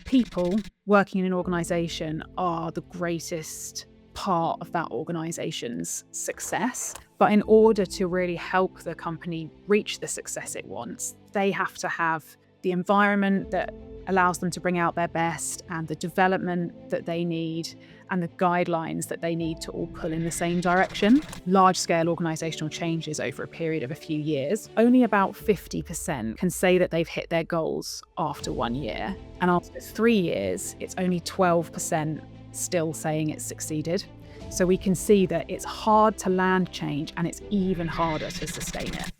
People working in an organisation are the greatest part of that organisation's success. But in order to really help the company reach the success it wants, they have to have the environment that allows them to bring out their best and the development that they need and the guidelines that they need to all pull in the same direction. Large-scale organisational changes over a period of a few years, only about 50% can say that they've hit their goals after 1 year. And after 3 years, it's only 12% still saying it's succeeded. So we can see that it's hard to land change and it's even harder to sustain it.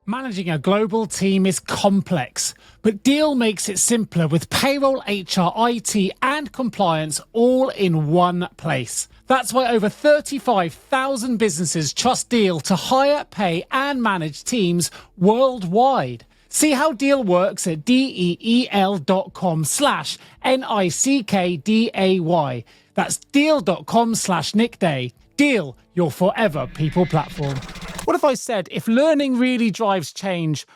Managing a global team is complex, but Deel makes it simpler with payroll, HR, IT and compliance all in one place. That's why over 35,000 businesses trust Deel to hire, pay and manage teams worldwide. See how Deel works at deel.com/NICKDAY. That's deel.com/nickday. Deel, your forever people platform. What if I said, if learning really drives change,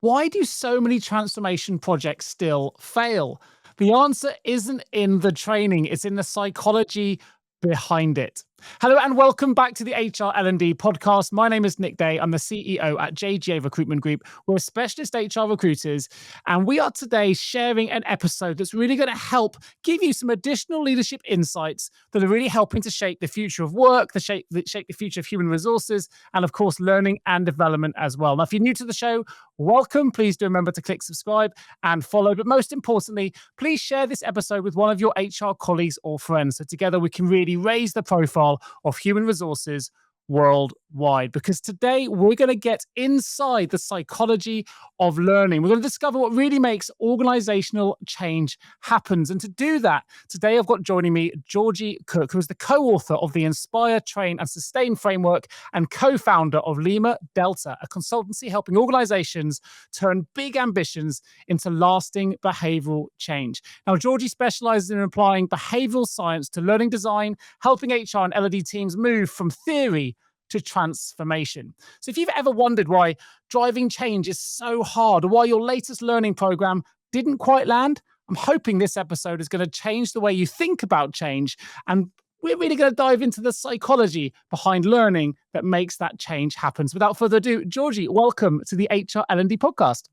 why do so many transformation projects still fail? The answer isn't in the training, it's in the psychology behind it. Hello and welcome back to the HR L&D podcast. My name is Nick Day. I'm the CEO at JGA Recruitment Group. We're specialist HR recruiters, and we are today sharing an episode that's really going to help give you some additional leadership insights that are really helping to shape the future of work, shape the future of human resources, and of course, learning and development as well. Now, if you're new to the show, welcome. Please do remember to click subscribe and follow. But most importantly, please share this episode with one of your HR colleagues or friends so together we can really raise the profile of human resources worldwide, because today we're going to get inside the psychology of learning. We're going to discover what really makes organizational change happens. And to do that, today I've got joining me Georgie Cooke, who is the co-author of the Inspire, Train and Sustain framework and co-founder of Lima Delta, a consultancy helping organizations turn big ambitions into lasting behavioral change. Now, Georgie specializes in applying behavioral science to learning design, helping HR and L&D teams move from theory to transformation. So if you've ever wondered why driving change is so hard or why your latest learning program didn't quite land, I'm hoping this episode is going to change the way you think about change. And we're really going to dive into the psychology behind learning that makes that change happen. So without further ado, Georgie, welcome to the HR L&D podcast.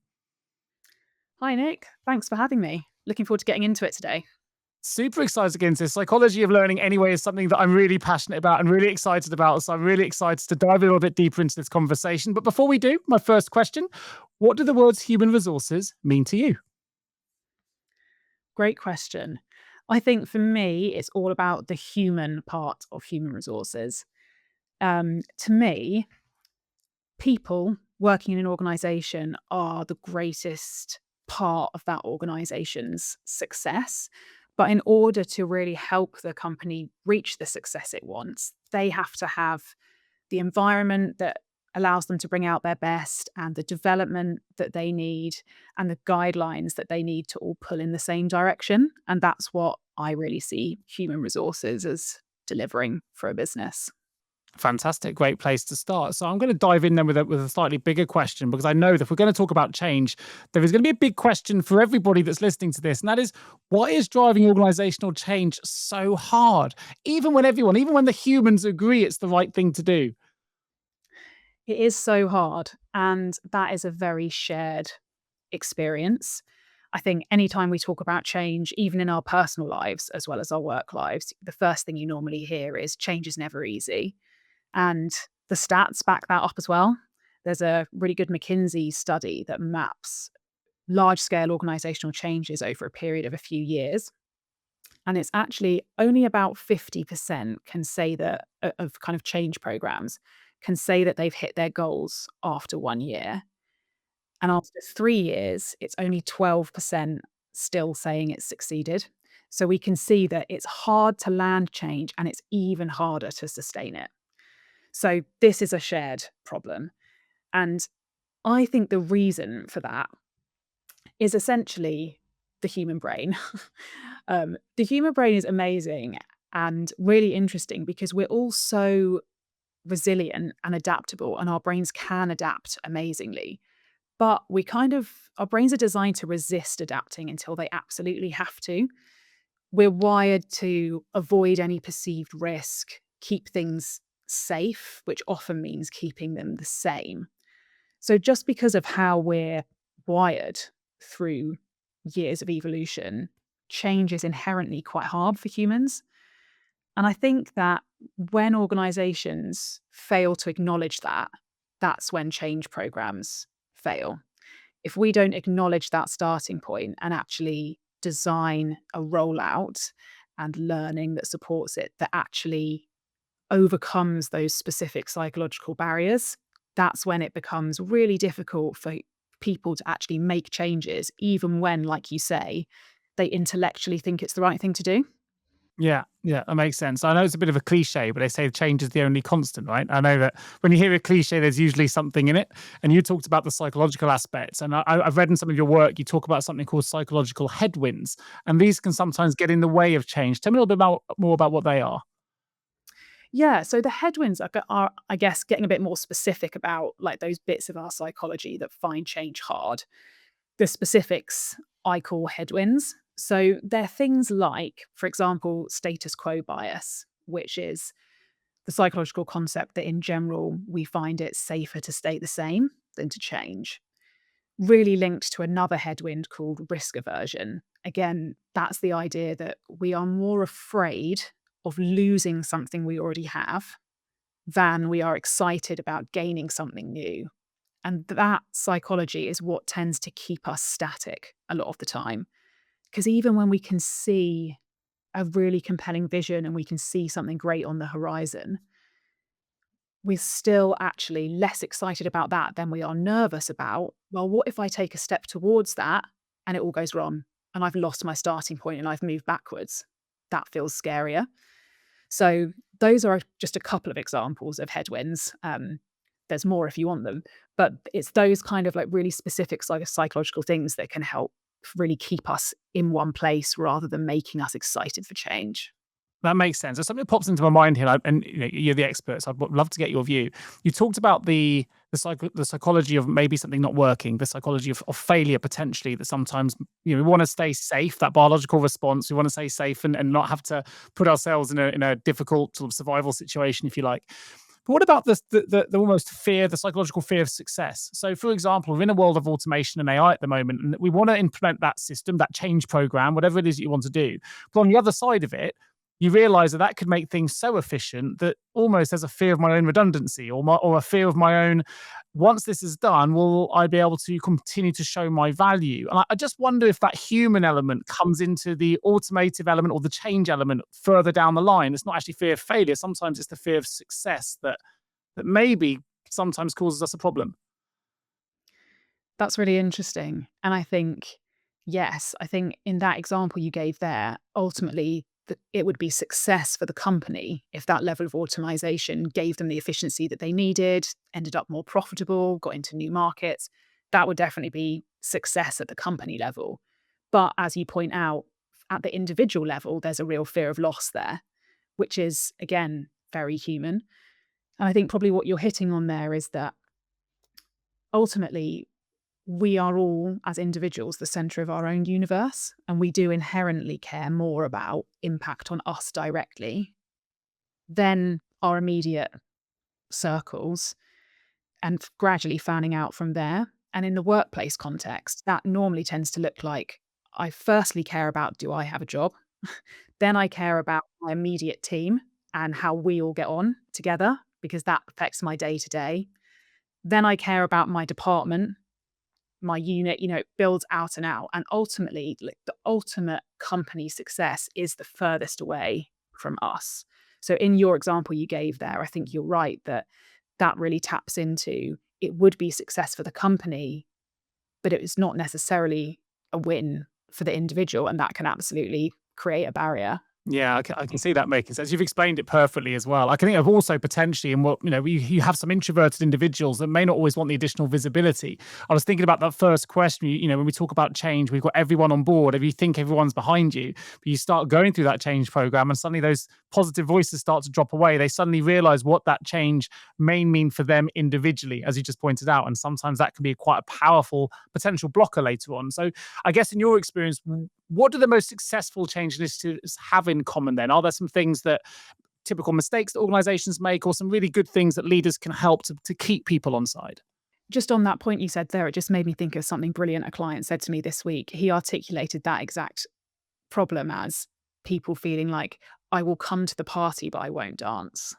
Hi, Nick. Thanks for having me. Looking forward to getting into it today. Super excited to get into this. Psychology of learning anyway is something that I'm really passionate about and really excited about. So I'm really excited to dive a little bit deeper into this conversation. But before we do, my first question, what do the words human resources mean to you? Great question. I think for me, it's all about the human part of human resources. To me, people working in an organisation are the greatest part of that organisation's success. But in order to really help the company reach the success it wants, they have to have the environment that allows them to bring out their best and the development that they need and the guidelines that they need to all pull in the same direction. And that's what I really see human resources as delivering for a business. Fantastic. Great place to start. So I'm going to dive in then with a slightly bigger question, because I know that if we're going to talk about change, there is going to be a big question for everybody that's listening to this. And that is, why is driving organizational change so hard? Even when the humans agree it's the right thing to do. It is so hard. And that is a very shared experience. I think anytime we talk about change, even in our personal lives as well as our work lives, the first thing you normally hear is change is never easy. And the stats back that up as well. There's a really good McKinsey study that maps large-scale organizational changes over a period of a few years. And it's actually only about 50% can say that of kind of change programs can say that they've hit their goals after 1 year. And after 3 years, it's only 12% still saying it's succeeded. So we can see that it's hard to land change and it's even harder to sustain it. So this is a shared problem. And I think the reason for that is essentially the human brain. The human brain is amazing and really interesting because we're all so resilient and adaptable, and our brains can adapt amazingly. But our brains are designed to resist adapting until they absolutely have to. We're wired to avoid any perceived risk, keep things safe, which often means keeping them the same. So, just because of how we're wired through years of evolution, change is inherently quite hard for humans. And I think that when organizations fail to acknowledge that, that's when change programs fail. If we don't acknowledge that starting point and actually design a rollout and learning that supports it, that actually overcomes those specific psychological barriers, that's when it becomes really difficult for people to actually make changes, even when, like you say, they intellectually think it's the right thing to do. Yeah, yeah, that makes sense. I know it's a bit of a cliche, but they say change is the only constant, right? I know that when you hear a cliche, there's usually something in it. And you talked about the psychological aspects. And I've read in some of your work, you talk about something called psychological headwinds. And these can sometimes get in the way of change. Tell me a little bit more about what they are. Yeah, so the headwinds are, I guess, getting a bit more specific about like those bits of our psychology that find change hard. The specifics I call headwinds. So they're things like, for example, status quo bias, which is the psychological concept that in general we find it safer to stay the same than to change. Really linked to another headwind called risk aversion. Again, that's the idea that we are more afraid of losing something we already have than we are excited about gaining something new. And that psychology is what tends to keep us static a lot of the time. Because even when we can see a really compelling vision and we can see something great on the horizon, we're still actually less excited about that than we are nervous about, well, what if I take a step towards that and it all goes wrong and I've lost my starting point and I've moved backwards? That feels scarier. So those are just a couple of examples of headwinds. There's more if you want them, but it's those kind of like really specific psychological things that can help really keep us in one place rather than making us excited for change. That makes sense. There's something that pops into my mind here, and you know, you're the expert, so I'd love to get your view. You talked about the psychology of maybe something not working, the psychology of failure potentially. That sometimes we want to stay safe, that biological response. We want to stay safe and not have to put ourselves in a difficult sort of survival situation, if you like. But what about the almost fear, the psychological fear of success? So, for example, we're in a world of automation and AI at the moment, and we want to implement that system, that change program, whatever it is that you want to do. But on the other side of it, you realize that could make things so efficient that almost there's a fear of my own redundancy or a fear of my own. Once this is done, will I be able to continue to show my value? And I just wonder if that human element comes into the automative element or the change element further down the line. It's not actually fear of failure. Sometimes it's the fear of success that maybe sometimes causes us a problem. That's really interesting. And I think, yes, I think in that example you gave there, ultimately, it would be success for the company if that level of automation gave them the efficiency that they needed, ended up more profitable, got into new markets. That would definitely be success at the company level. But as you point out, at the individual level, there's a real fear of loss there, which is, again, very human. And I think probably what you're hitting on there is that ultimately we are all, as individuals, the center of our own universe, and we do inherently care more about impact on us directly than our immediate circles and gradually fanning out from there. And in the workplace context, that normally tends to look like I firstly care about, do I have a job? Then I care about my immediate team and how we all get on together because that affects my day to day. Then I care about my department, my unit, it builds out and out. And ultimately, like the ultimate company success is the furthest away from us. So in your example you gave there, I think you're right that that really taps into it would be success for the company, but it is not necessarily a win for the individual. And that can absolutely create a barrier. Yeah, I can see that making sense. You've explained it perfectly as well. I can think of also potentially in what, you have some introverted individuals that may not always want the additional visibility. I was thinking about that first question, when we talk about change, we've got everyone on board. If you think everyone's behind you, but you start going through that change program and suddenly those positive voices start to drop away, they suddenly realize what that change may mean for them individually, as you just pointed out. And sometimes that can be quite a powerful potential blocker later on. So I guess in your experience, what do the most successful change initiatives have in common then? Are there some things that typical mistakes that organizations make, or some really good things that leaders can help to keep people on side? Just on that point you said there, it just made me think of something brilliant a client said to me this week. He articulated that exact problem as people feeling like, I will come to the party, but I won't dance.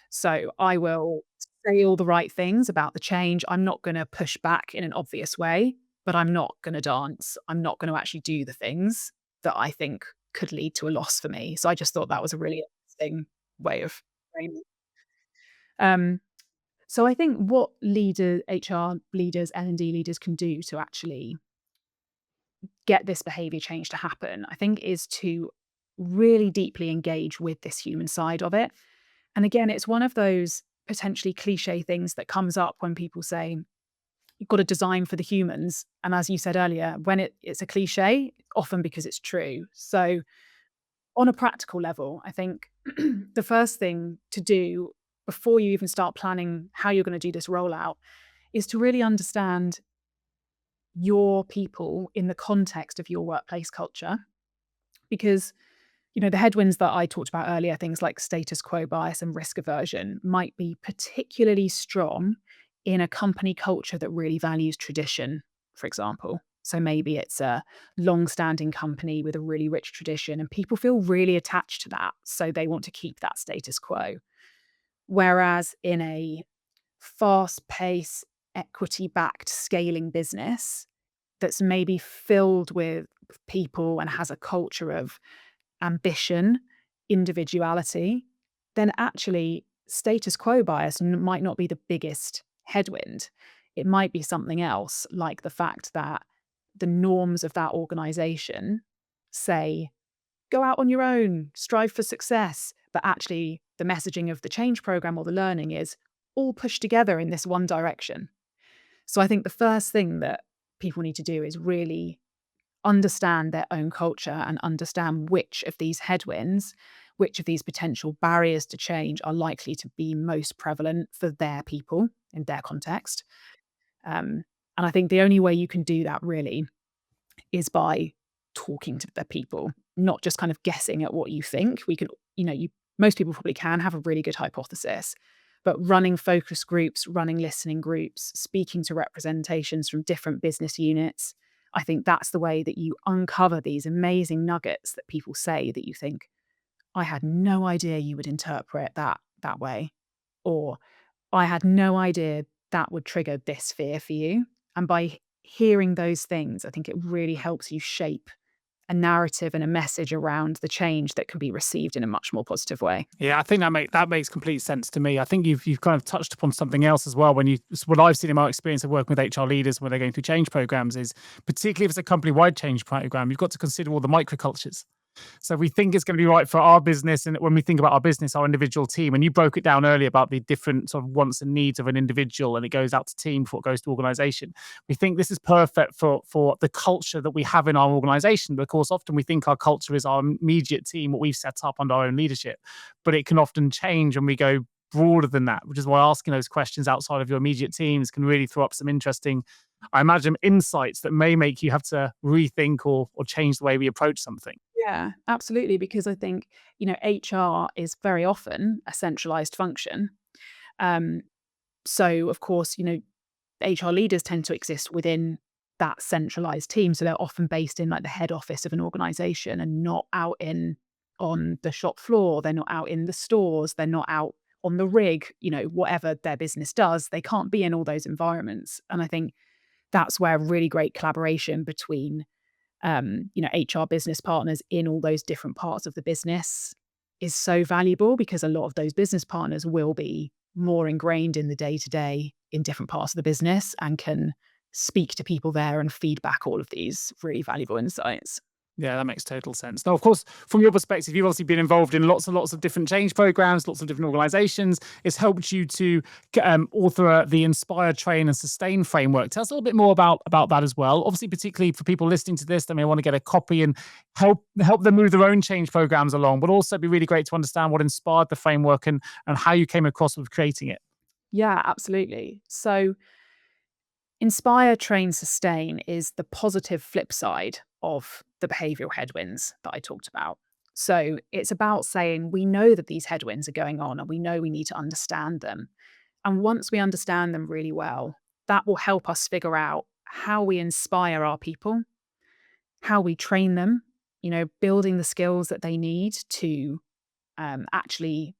So I will say all the right things about the change. I'm not going to push back in an obvious way, but I'm not going to dance. I'm not going to actually do the things that I think could lead to a loss for me. So I just thought that was a really interesting way of framing. Um, so I think what HR leaders, L&D leaders can do to actually get this behavior change to happen, I think, is to really deeply engage with this human side of it. And again, it's one of those potentially cliche things that comes up when people say, you've got to design for the humans. And as you said earlier, when it's a cliche, often because it's true. So on a practical level, I think the first thing to do before you even start planning how you're going to do this rollout is to really understand your people in the context of your workplace culture. Because, the headwinds that I talked about earlier, things like status quo bias and risk aversion, might be particularly strong in a company culture that really values tradition, for example. So maybe it's a long-standing company with a really rich tradition and people feel really attached to that. So they want to keep that status quo. Whereas in a fast-paced, equity-backed scaling business that's maybe filled with people and has a culture of ambition, individuality, then actually status quo bias might not be the biggest headwind. It might be something else, like the fact that the norms of that organization say, go out on your own, strive for success. But actually, the messaging of the change program or the learning is all pushed together in this one direction. So I think the first thing that people need to do is really understand their own culture and understand which of these headwinds, which of these potential barriers to change are likely to be most prevalent for their people in their context. And I think the only way you can do that really is by talking to the people, not just kind of guessing at what you think. We can, most people probably can have a really good hypothesis, but running focus groups, running listening groups, speaking to representations from different business units, I think that's the way that you uncover these amazing nuggets that people say that you think, I had no idea you would interpret that way. Or I had no idea that would trigger this fear for you. And by hearing those things, I think it really helps you shape a narrative and a message around the change that can be received in a much more positive way. Yeah, I think that makes complete sense to me. I think you've kind of touched upon something else as well. What I've seen in my experience of working with HR leaders when they're going through change programs is, particularly if it's a company wide change program, you've got to consider all the microcultures. So we think it's going to be right for our business. And when we think about our business, our individual team, and you broke it down earlier about the different sort of wants and needs of an individual, and it goes out to team before it goes to organization. We think this is perfect for the culture that we have in our organization. But of course, often we think our culture is our immediate team, what we've set up under our own leadership, but it can often change when we go broader than that, which is why asking those questions outside of your immediate teams can really throw up some interesting, I imagine, insights that may make you have to rethink or change the way we approach something. Yeah, absolutely. Because I think, HR is very often a centralized function. Um, so, of course, HR leaders tend to exist within that centralized team. So they're often based in like the head office of an organization and not out on the shop floor. They're not out in the stores. They're not out on the rig, whatever their business does. They can't be in all those environments. And I think that's where really great collaboration between HR business partners in all those different parts of the business is so valuable, because a lot of those business partners will be more ingrained in the day to day in different parts of the business and can speak to people there and feedback all of these really valuable insights. Yeah, that makes total sense. Now, of course, from your perspective, you've obviously been involved in lots and lots of different change programs, lots of different organizations. It's helped you to author the Inspire, Train, and Sustain framework. Tell us a little bit more about that as well. Obviously, particularly for people listening to this, they may want to get a copy and help them move their own change programs along, but also be really great to understand what inspired the framework and how you came across with creating it. Yeah, absolutely. So Inspire, Train, Sustain is the positive flip side of the behavioural headwinds that I talked about. So it's about saying we know that these headwinds are going on and we know we need to understand them. And once we understand them really well, that will help us figure out how we inspire our people, how we train them, building the skills that they need to actually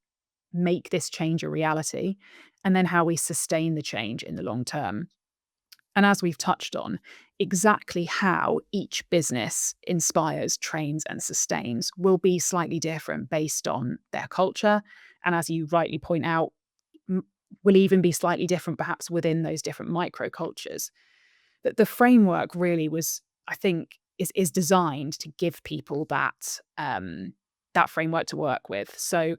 make this change a reality, and then how we sustain the change in the long term. And as we've touched on, exactly how each business inspires, trains, and sustains will be slightly different based on their culture. And as you rightly point out, m- will even be slightly different perhaps within those different microcultures. But the framework really was, I think, is designed to give people that framework to work with. So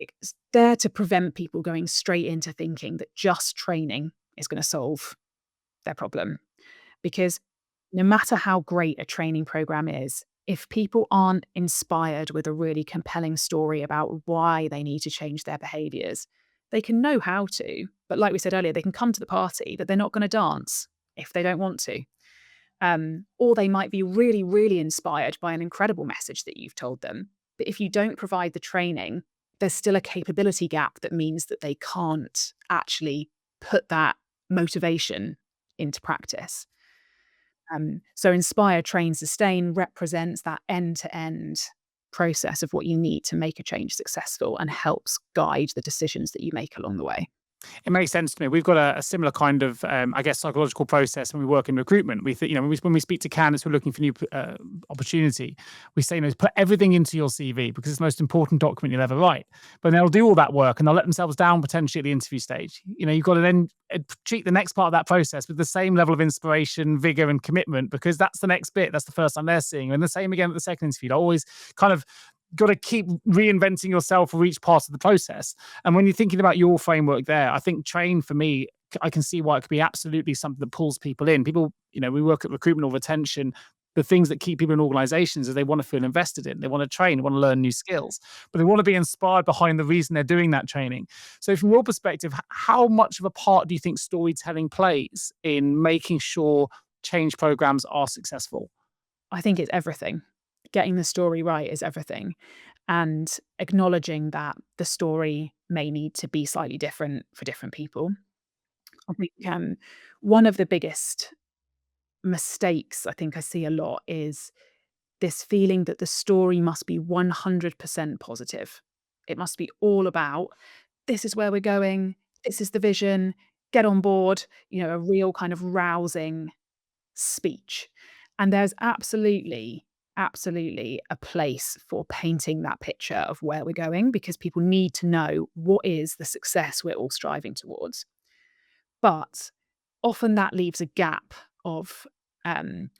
it's there to prevent people going straight into thinking that just training is going to solve their problem. Because no matter how great a training program is, if people aren't inspired with a really compelling story about why they need to change their behaviors, they can know how to. But like we said earlier, they can come to the party, but they're not going to dance if they don't want to. Or they might be really, really inspired by an incredible message that you've told them. But if you don't provide the training, there's still a capability gap that means that they can't actually put that motivation into practice. So Inspire, Train, Sustain represents that end-to-end process of what you need to make a change successful and helps guide the decisions that you make along the way. It makes sense to me. We've got a similar kind of, I guess, psychological process when we work in recruitment. We think, when we speak to candidates who are looking for new opportunity, we say, put everything into your CV because it's the most important document you'll ever write. But they'll do all that work and they'll let themselves down potentially at the interview stage. You've got to then treat the next part of that process with the same level of inspiration, vigor, and commitment because that's the next bit. That's the first time they're seeing you. And the same again at the second interview. Always kind of got to keep reinventing yourself for each part of the process. And when you're thinking about your framework there, I think train for me, I can see why it could be absolutely something that pulls people in. People, we work at recruitment or retention. The things that keep people in organizations is they want to feel invested in, they want to train, they want to learn new skills, but they want to be inspired behind the reason they're doing that training. So from your perspective, how much of a part do you think storytelling plays in making sure change programs are successful? I think it's everything. Getting the story right is everything. And acknowledging that the story may need to be slightly different for different people. I think one of the biggest mistakes I think I see a lot is this feeling that the story must be 100% positive. It must be all about this is where we're going, this is the vision, get on board, a real kind of rousing speech. And there's absolutely a place for painting that picture of where we're going because people need to know what is the success we're all striving towards. But often that leaves a gap of um,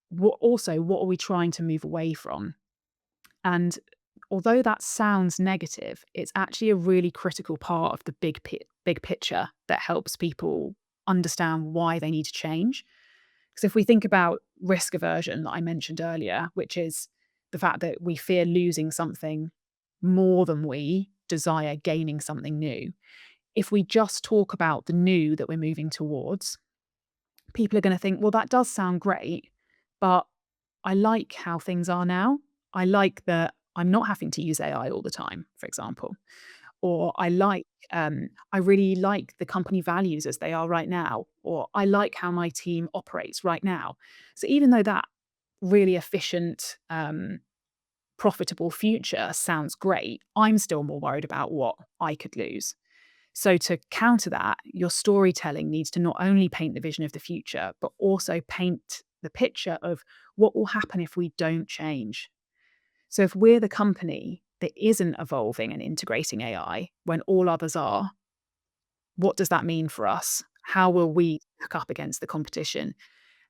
what are we trying to move away from? And although that sounds negative, it's actually a really critical part of the big picture that helps people understand why they need to change. Because if we think about risk aversion that I mentioned earlier, which is the fact that we fear losing something more than we desire gaining something new, if we just talk about the new that we're moving towards, people are going to think, well, that does sound great, but I like how things are now. I like that I'm not having to use AI all the time, for example. Or I really like the company values as they are right now. Or I like how my team operates right now. So even though that really efficient, profitable future sounds great, I'm still more worried about what I could lose. So to counter that, your storytelling needs to not only paint the vision of the future, but also paint the picture of what will happen if we don't change. So if we're the company that isn't evolving and integrating AI when all others are, what does that mean for us? How will we stack up against the competition?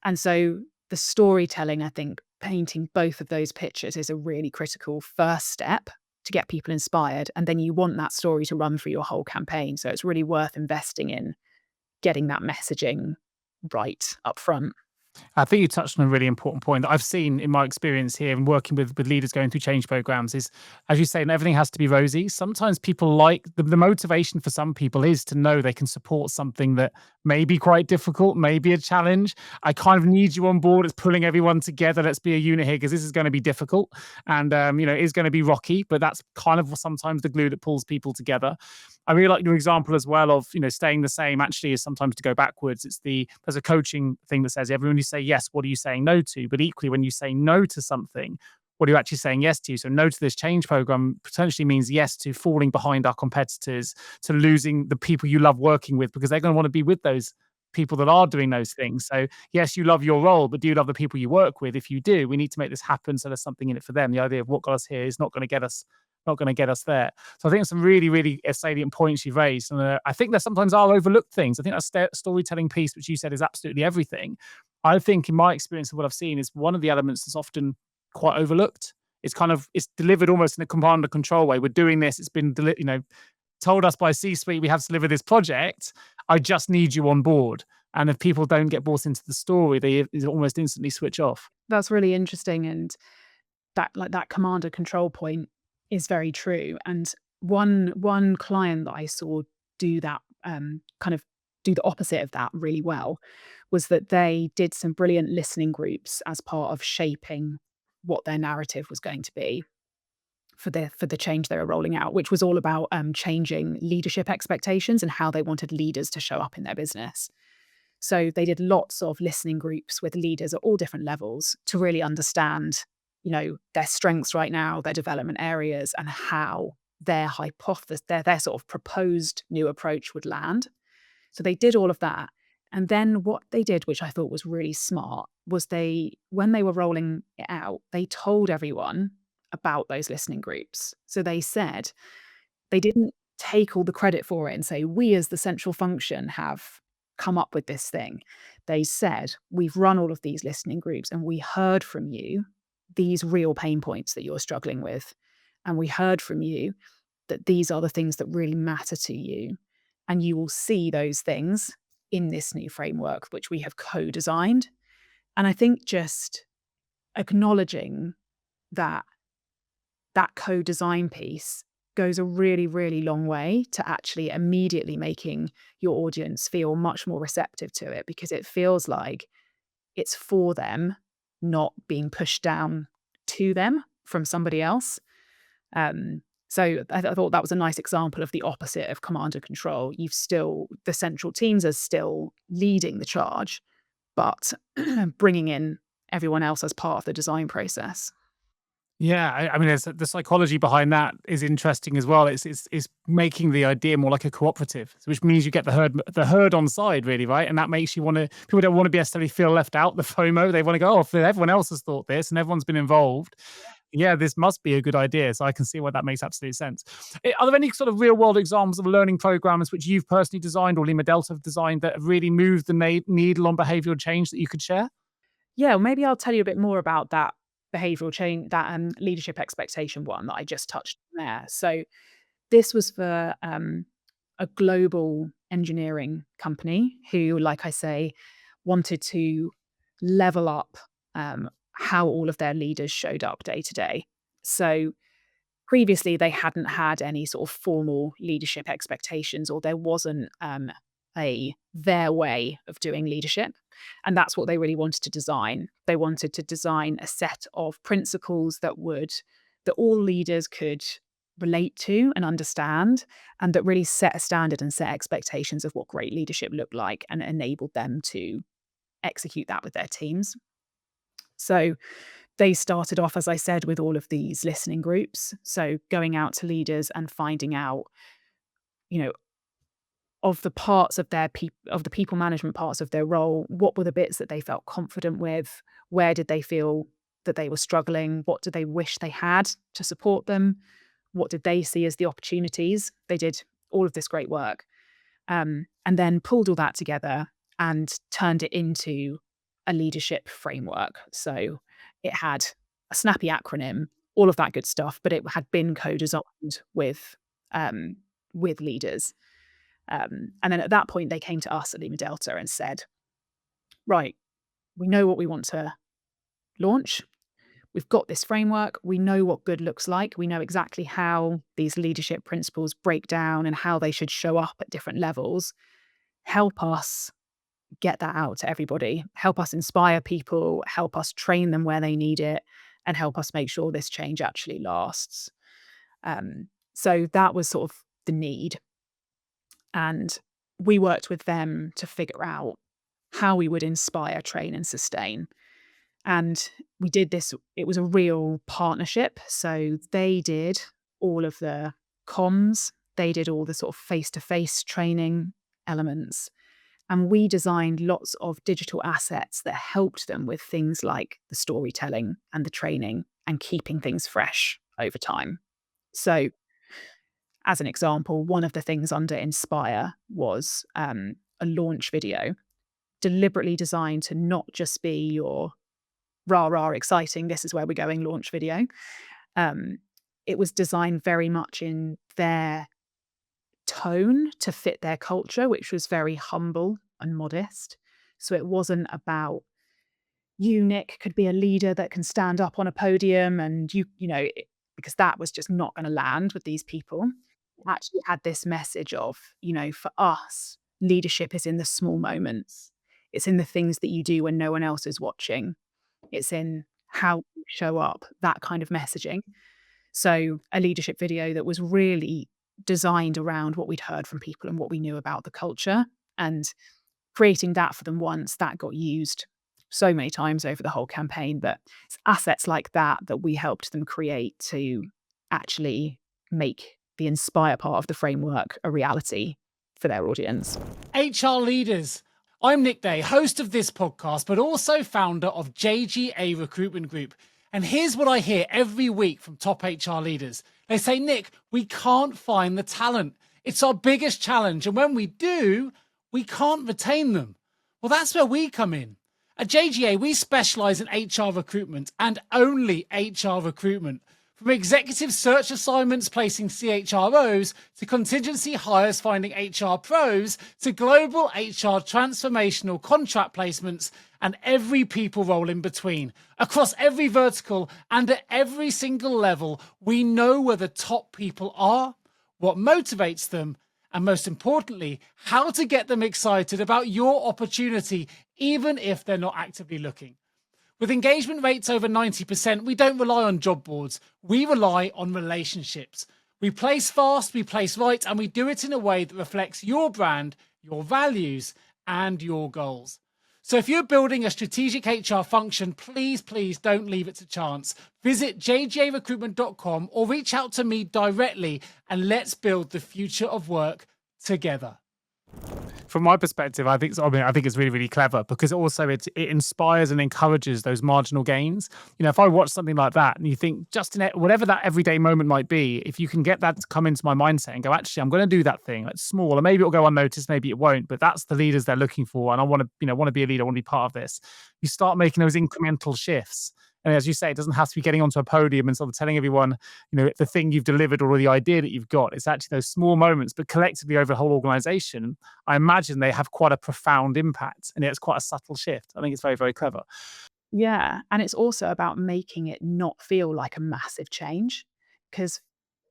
And so the storytelling, I think, painting both of those pictures is a really critical first step to get people inspired. And then you want that story to run through your whole campaign. So it's really worth investing in getting that messaging right up front. I think you touched on a really important point that I've seen in my experience here and working with leaders going through change programs is, as you say, not everything has to be rosy. Sometimes people like the motivation for some people is to know they can support something that may be quite difficult, may be a challenge. I kind of need you on board. It's pulling everyone together. Let's be a unit here because this is going to be difficult and it is going to be rocky, but that's kind of sometimes the glue that pulls people together. I really like your example as well of, staying the same actually is sometimes to go backwards. There's a coaching thing that says everyone you say yes, what are you saying no to? But equally, when you say no to something, what are you actually saying yes to? So no to this change program potentially means yes to falling behind our competitors, to losing the people you love working with because they're going to want to be with those people that are doing those things. So yes, you love your role, but do you love the people you work with? If you do, we need to make this happen so there's something in it for them. The idea of what got us here is not going to get us there. So I think some really, really salient points you've raised. And I think there sometimes are overlooked things. I think that storytelling piece, which you said is absolutely everything. I think in my experience of what I've seen is one of the elements that's often quite overlooked. It's delivered almost in a command and control way. We're doing this. It's been, told us by C-suite we have to deliver this project. I just need you on board. And if people don't get brought into the story, they almost instantly switch off. That's really interesting. And that command and control point is very true. And one client that I saw do that, kind of do the opposite of that really well, was that they did some brilliant listening groups as part of shaping what their narrative was going to be for the change they were rolling out, which was all about changing leadership expectations and how they wanted leaders to show up in their business. So they did lots of listening groups with leaders at all different levels to really understand, their strengths right now, their development areas, and how their hypothesis, their sort of proposed new approach would land. So they did all of that. And then what they did, which I thought was really smart, was when they were rolling it out, they told everyone about those listening groups. So they said they didn't take all the credit for it and say, we as the central function have come up with this thing. They said, we've run all of these listening groups and we heard from you these real pain points that you're struggling with. And we heard from you that these are the things that really matter to you. And you will see those things in this new framework, which we have co-designed. And I think just acknowledging that co-design piece goes a really, really long way to actually immediately making your audience feel much more receptive to it, because it feels like it's for them, not being pushed down to them from somebody else. So I thought that was a nice example of the opposite of command and control. The central teams are still leading the charge, but bringing in everyone else as part of the design process. Yeah, I mean, the psychology behind that is interesting as well. It's making the idea more like a cooperative, which means you get the herd on side, really, right? And that makes you want to. People don't want to necessarily feel left out. The FOMO, they want to go, oh, if everyone else has thought this and everyone's been involved, yeah, this must be a good idea. So I can see why that makes absolute sense. Are there any sort of real world examples of learning programs which you've personally designed or Lima Delta have designed that have really moved the needle on behavioural change that you could share? Yeah, well, maybe I'll tell you a bit more about that behavioral change, that leadership expectation one that I just touched on there. So this was for a global engineering company who, like I say, wanted to level up how all of their leaders showed up day to day. So previously, they hadn't had any sort of formal leadership expectations, or there wasn't their way of doing leadership. And that's what they really wanted to design. They wanted to design a set of principles that all leaders could relate to and understand, and that really set a standard and set expectations of what great leadership looked like and enabled them to execute that with their teams. So they started off, as I said, with all of these listening groups. So going out to leaders and finding out, you know, of the parts of of the people management parts of their role, what were the bits that they felt confident with? Where did they feel that they were struggling? What did they wish they had to support them? What did they see as the opportunities? They did all of this great work, and then pulled all that together and turned it into a leadership framework. So It had a snappy acronym, all of that good stuff, but it had been co-designed with leaders. And then at that point, they came to us at Lima Delta and said, right, we know what we want to launch. We've got this framework. We know what good looks like. We know exactly how these leadership principles break down and how they should show up at different levels. Help us get that out to everybody. Help us inspire people, help us train them where they need it, and help us make sure this change actually lasts. So that was sort of the need. And we worked with them to figure out how we would inspire, train, and sustain. And we did this, it was a real partnership. So they did all of the comms, they did all the sort of face to face training elements. And we designed lots of digital assets that helped them with things like the storytelling and the training and keeping things fresh over time. So, as an example, one of the things under Inspire was a launch video deliberately designed to not just be your rah rah exciting, this is where we're going launch video. It was designed very much in their tone to fit their culture, which was very humble and modest. So it wasn't about you, Nick, could be a leader that can stand up on a podium and because that was just not going to land with these people. It actually had this message of, for us, leadership is in the small moments. It's in the things that you do when no one else is watching. It's in how you show up, that kind of messaging. So a leadership video that was really designed around what we'd heard from people and what we knew about the culture, and creating that for them once, that got used so many times over the whole campaign. But it's assets like that that we helped them create to actually make the Inspire part of the framework a reality for their audience. HR leaders. I'm Nick Day, host of this podcast, but also founder of JGA Recruitment Group. And here's what I hear every week from top HR leaders. They say, Nick, we can't find the talent. It's our biggest challenge. And when we do, we can't retain them. Well, that's where we come in. At JGA, we specialize in HR recruitment and only HR recruitment. From executive search assignments placing CHROs, to contingency hires finding HR pros, to global HR transformational contract placements, and every people role in between. Across every vertical and at every single level, we know where the top people are, what motivates them, and most importantly, how to get them excited about your opportunity, even if they're not actively looking. With engagement rates over 90%, we don't rely on job boards. We rely on relationships. We place fast, we place right, and we do it in a way that reflects your brand, your values, and your goals. So if you're building a strategic HR function, please don't leave it to chance. Visit jjrecruitment.com or reach out to me directly, and let's build the future of work together. From my perspective, I think it's really, really clever, because also it inspires and encourages those marginal gains. If I watch something like that and you think, just in whatever that everyday moment might be, if you can get that to come into my mindset and go, actually, I'm going to do that thing. It's small, and maybe it'll go unnoticed, maybe it won't, but that's the leaders they're looking for, and I want to be a leader, I want to be part of this. You start making those incremental shifts. And as you say, it doesn't have to be getting onto a podium and sort of telling everyone, the thing you've delivered or the idea that you've got. It's actually those small moments, but collectively over the whole organization, I imagine they have quite a profound impact, and it's quite a subtle shift. I think it's very, very clever. Yeah. And it's also about making it not feel like a massive change. Because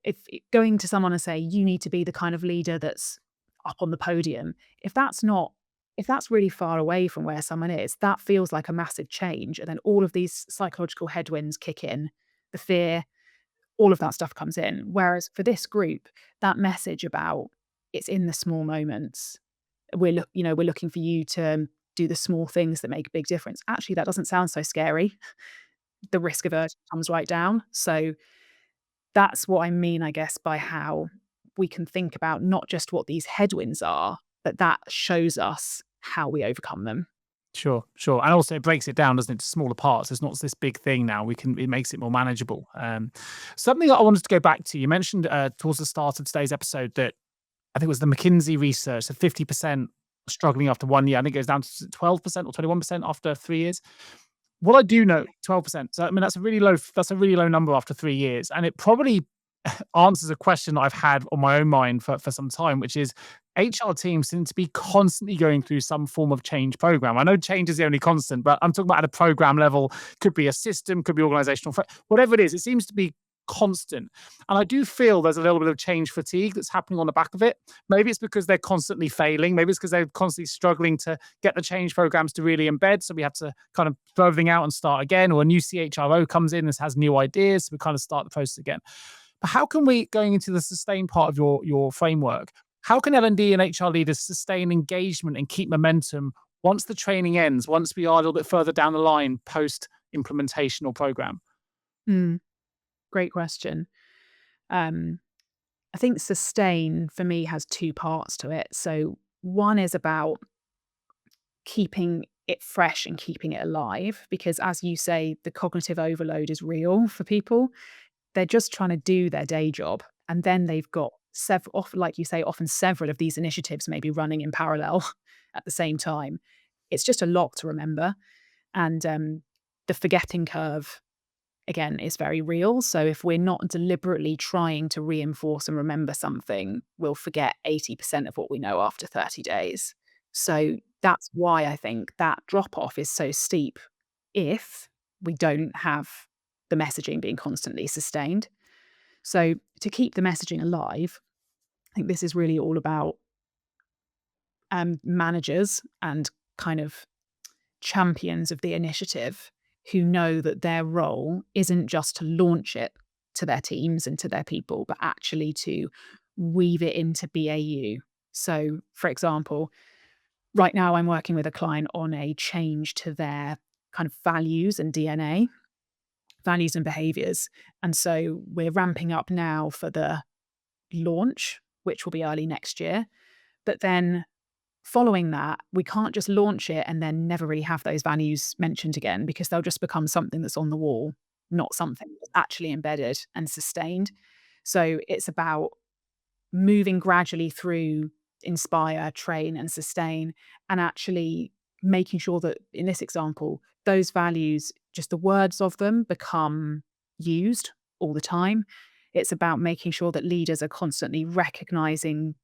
if going to someone and say, you need to be the kind of leader that's up on the podium, if that's really far away from where someone is, that feels like a massive change. And then all of these psychological headwinds kick in, the fear, all of that stuff comes in. Whereas for this group, that message about it's in the small moments, we're looking for you to do the small things that make a big difference. Actually, that doesn't sound so scary. The risk aversion comes right down. So that's what I mean, I guess, by how we can think about not just what these headwinds are, but that shows us how we overcome them. Sure. And also it breaks it down, doesn't it, to smaller parts. It's not this big thing now. It makes it more manageable. Something that I wanted to go back to, you mentioned towards the start of today's episode that I think it was the McKinsey research, that 50% struggling after 1 year. I think it goes down to 12% or 21% after 3 years. what I do know, 12%. So I mean, that's a really low number after 3 years, and it probably answers a question that I've had on my own mind for some time, which is HR teams seem to be constantly going through some form of change program. I know change is the only constant, but I'm talking about at a program level. Could be a system, could be organizational, whatever it is. It seems to be constant. And I do feel there's a little bit of change fatigue that's happening on the back of it. Maybe it's because they're constantly failing. Maybe it's because they're constantly struggling to get the change programs to really embed. So we have to kind of throw everything out and start again, or a new CHRO comes in and has new ideas. So we kind of start the process again. But how can we, going into the sustain part of your framework, how can L&D and HR leaders sustain engagement and keep momentum once the training ends, once we are a little bit further down the line post implementation or program? Mm, great question. Um, I think sustain for me has two parts to it. So one is about keeping it fresh and keeping it alive, because as you say, the cognitive overload is real for people. They're just trying to do their day job. And then they've got several, like you say, often several of these initiatives maybe running in parallel at the same time. It's just a lot to remember. And the forgetting curve, again, is very real. So if we're not deliberately trying to reinforce and remember something, we'll forget 80% of what we know after 30 days. So that's why I think that drop off is so steep if we don't have the messaging being constantly sustained. So to keep the messaging alive, I think this is really all about managers and kind of champions of the initiative who know that their role isn't just to launch it to their teams and to their people, but actually to weave it into BAU. So, for example, right now I'm working with a client on a change to their kind of values and DNA, values and behaviors. And so we're ramping up now for the launch, which will be early next year. But then following that, we can't just launch it and then never really have those values mentioned again, because they'll just become something that's on the wall, not something that's actually embedded and sustained. So it's about moving gradually through inspire, train, and sustain, and actually making sure that in this example, those values, just the words of them, become used all the time. It's about making sure that leaders are constantly recognizing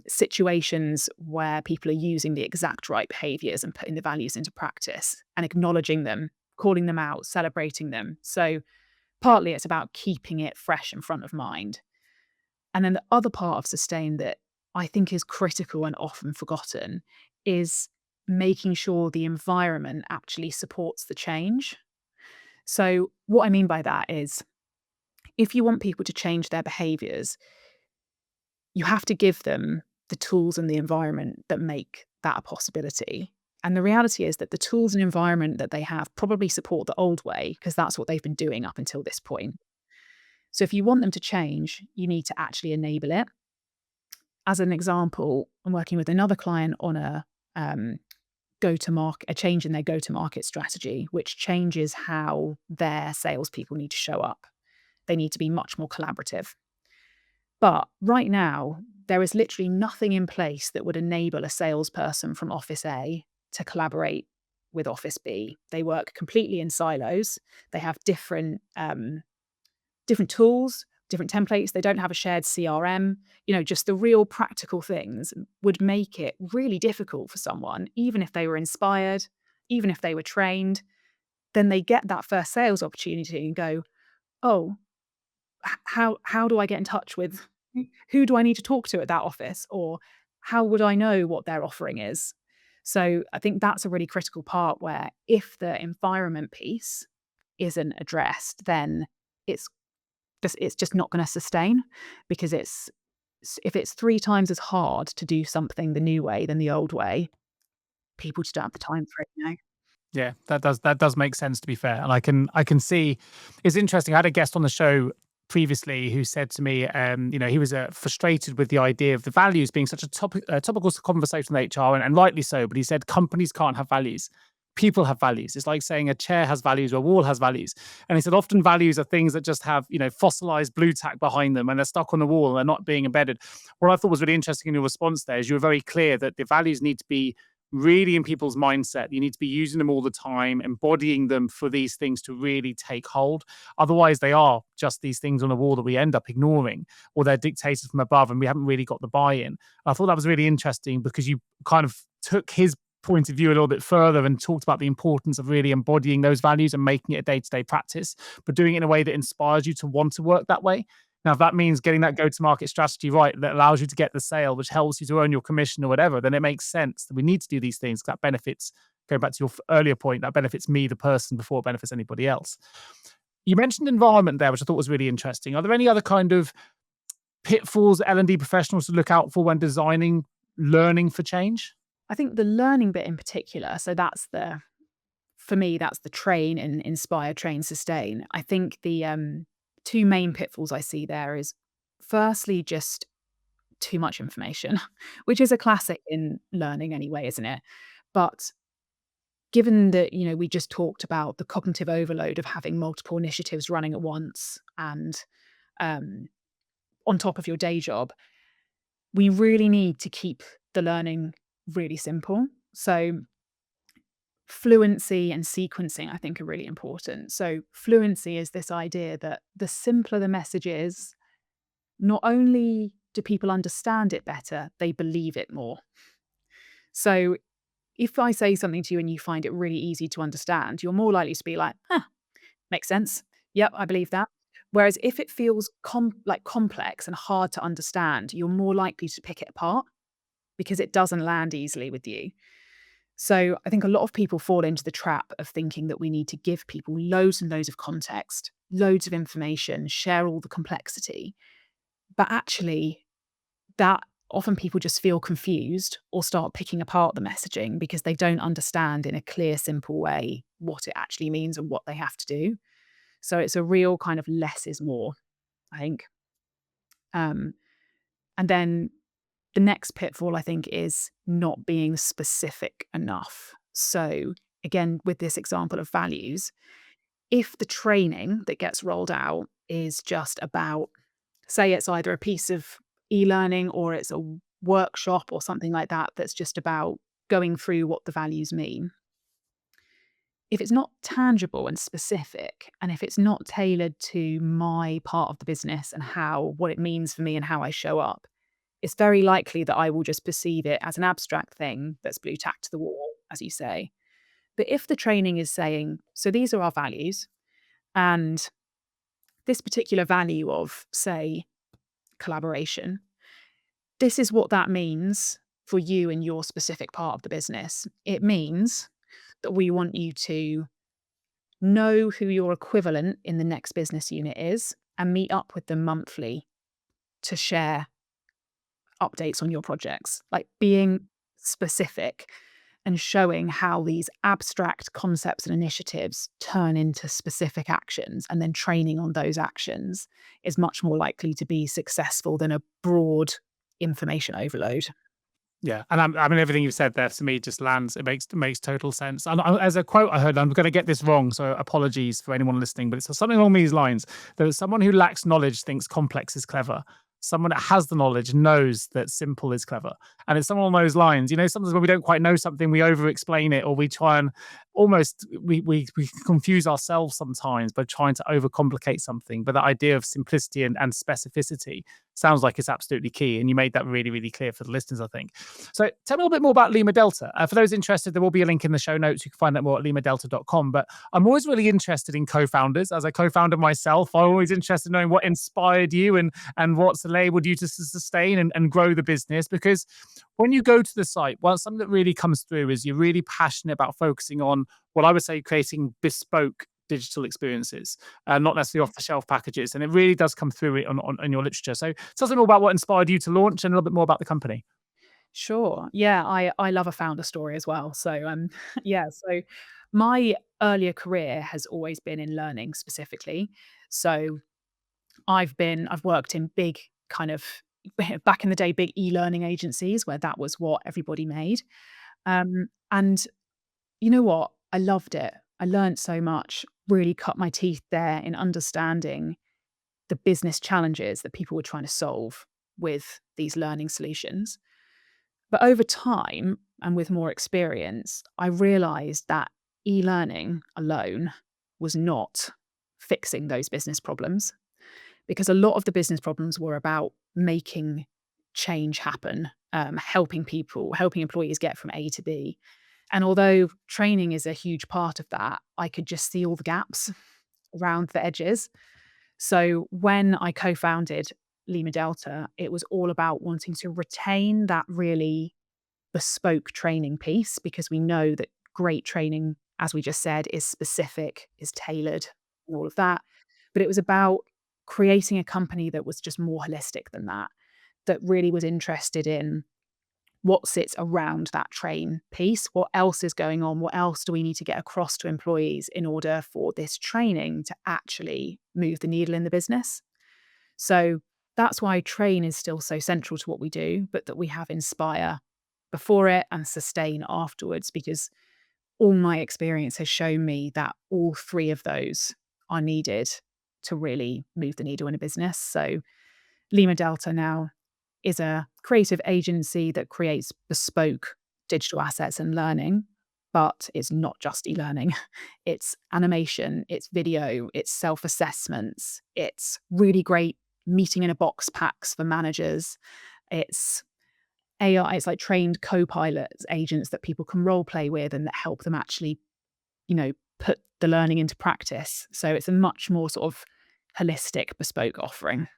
situations where people are using the exact right behaviors and putting the values into practice and acknowledging them, calling them out, celebrating them. So partly it's about keeping it fresh in front of mind. And then the other part of sustain that I think is critical and often forgotten is making sure the environment actually supports the change. So what I mean by that is if you want people to change their behaviors, you have to give them the tools and the environment that make that a possibility. And the reality is that the tools and environment that they have probably support the old way because that's what they've been doing up until this point. So if you want them to change, you need to actually enable it. As an example, I'm working with another client on a a change in their go-to-market strategy, which changes how their salespeople need to show up. They need to be much more collaborative. But right now, there is literally nothing in place that would enable a salesperson from Office A to collaborate with Office B. They work completely in silos. They have different tools, different templates. They don't have a shared CRM. Just the real practical things would make it really difficult for someone, even if they were inspired, even if they were trained. Then they get that first sales opportunity and go, oh, how do I get in touch with, who do I need to talk to at that office? Or how would I know what their offering is? So I think that's a really critical part where if the environment piece isn't addressed, then it's just not going to sustain, because if it's 3 times as hard to do something the new way than the old way, people just don't have the time for it. Yeah, that does make sense, to be fair. And I can see it's interesting. I had a guest on the show previously who said to me, he was frustrated with the idea of the values being such a topical conversation with HR, and rightly so. But he said companies can't have values. People have values. It's like saying a chair has values or a wall has values. And he said often values are things that just have, fossilized blue tack behind them and they're stuck on the wall and they're not being embedded. What I thought was really interesting in your response there is you were very clear that the values need to be really in people's mindset. You need to be using them all the time, embodying them for these things to really take hold. Otherwise, they are just these things on the wall that we end up ignoring, or they're dictated from above and we haven't really got the buy-in. I thought that was really interesting because you kind of took his point of view a little bit further and talked about the importance of really embodying those values and making it a day-to-day practice, but doing it in a way that inspires you to want to work that way. Now, if that means getting that go-to-market strategy right that allows you to get the sale, which helps you to earn your commission or whatever, then it makes sense that we need to do these things. That benefits, going back to your earlier point, that benefits me, the person, before it benefits anybody else. You mentioned environment there, which I thought was really interesting. Are there any other kind of pitfalls L&D professionals to look out for when designing learning for change? I think the learning bit in particular, so for me, that's the train and inspire, train, sustain. I think the two main pitfalls I see there is firstly, just too much information, which is a classic in learning anyway, isn't it? But given that, we just talked about the cognitive overload of having multiple initiatives running at once and um, on top of your day job, we really need to keep the learning really simple. So fluency and sequencing, I think, are really important. So fluency is this idea that the simpler the message is, not only do people understand it better, they believe it more. So if I say something to you and you find it really easy to understand, you're more likely to be like, huh, makes sense. Yep, I believe that. Whereas if it feels complex and hard to understand, you're more likely to pick it apart because it doesn't land easily with you. So I think a lot of people fall into the trap of thinking that we need to give people loads and loads of context, loads of information, share all the complexity. But actually, that often people just feel confused or start picking apart the messaging because they don't understand in a clear, simple way what it actually means and what they have to do. So it's a real kind of less is more, I think. Um, and then the next pitfall, I think, is not being specific enough. So again, with this example of values, if the training that gets rolled out is just about, say it's either a piece of e-learning or it's a workshop or something like that that's just about going through what the values mean. If it's not tangible and specific, and if it's not tailored to my part of the business and what it means for me and how I show up, it's very likely that I will just perceive it as an abstract thing that's blue tacked to the wall, as you say. But if the training is saying, so these are our values, and this particular value of, say, collaboration, this is what that means for you and your specific part of the business. It means that we want you to know who your equivalent in the next business unit is and meet up with them monthly to share updates on your projects, like being specific and showing how these abstract concepts and initiatives turn into specific actions, and then training on those actions is much more likely to be successful than a broad information overload. Yeah, and I mean, everything you've said there to me just lands. It makes total sense. And as a quote I heard, I'm going to get this wrong, so apologies for anyone listening, but it's something along these lines: that someone who lacks knowledge thinks complex is clever. Someone that has the knowledge knows that simple is clever. And it's something along those lines. Sometimes when we don't quite know something, we over-explain it, or we try and almost we confuse ourselves sometimes by trying to overcomplicate something. But that idea of simplicity and specificity sounds like it's absolutely key. And you made that really, really clear for the listeners, I think. So tell me a little bit more about Lima Delta. For those interested, there will be a link in the show notes. You can find out more at limadelta.com. But I'm always really interested in co-founders. As a co-founder myself, I'm always interested in knowing what inspired you and what's enabled you to sustain and grow the business. Because when you go to the site, well, something that really comes through is you're really passionate about focusing on what I would say creating bespoke digital experiences, not necessarily off-the-shelf packages. And it really does come through on your literature. So tell us a little more about what inspired you to launch and a little bit more about the company. Sure. Yeah, I love a founder story as well. So yeah, so my earlier career has always been in learning specifically. So I've worked in big kind of back in the day, big e-learning agencies where that was what everybody made. And you know what? I loved it. I learned so much, really cut my teeth there in understanding the business challenges that people were trying to solve with these learning solutions. But over time, and with more experience, I realized that e-learning alone was not fixing those business problems, because a lot of the business problems were about making change happen, helping people, helping employees get from A to B. And although training is a huge part of that, I could just see all the gaps around the edges. So when I co-founded Lima Delta, it was all about wanting to retain that really bespoke training piece, because we know that great training, as we just said, is specific, is tailored, and all of that. But it was about creating a company that was just more holistic than that, that really was interested in what sits around that train piece. What else is going on? What else do we need to get across to employees in order for this training to actually move the needle in the business? So that's why train is still so central to what we do, but that we have inspire before it and sustain afterwards, because all my experience has shown me that all three of those are needed to really move the needle in a business. So Lima Delta now is a creative agency that creates bespoke digital assets and learning, but it's not just e-learning. It's animation, it's video, it's self-assessments, it's really great meeting in a box packs for managers. It's AI, it's like trained co-pilots, agents that people can role play with and that help them actually, put the learning into practice. So it's a much more sort of holistic, bespoke offering.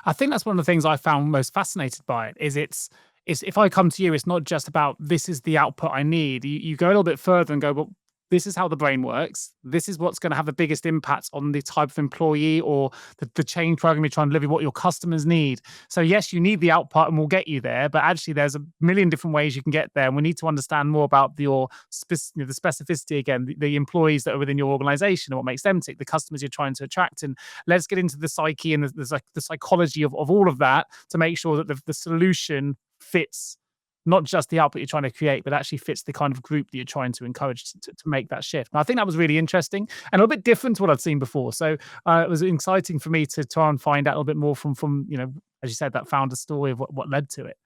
I think that's one of the things I found most fascinated by it is it's if I come to you, it's not just about this is the output I need. You go a little bit further and go, well, this is how the brain works. This is what's going to have the biggest impact on the type of employee or the change program you're trying to deliver, what your customers need. So yes, you need the output and we'll get you there, but actually there's a million different ways you can get there. And we need to understand more about the specificity again, the employees that are within your organization and what makes them tick, the customers you're trying to attract. And let's get into the psyche and the psychology of all of that to make sure that the solution fits not just the output you're trying to create, but actually fits the kind of group that you're trying to encourage to make that shift. And I think that was really interesting and a little bit different to what I'd seen before. So it was exciting for me to try and find out a little bit more from as you said, that founder story of what led to it.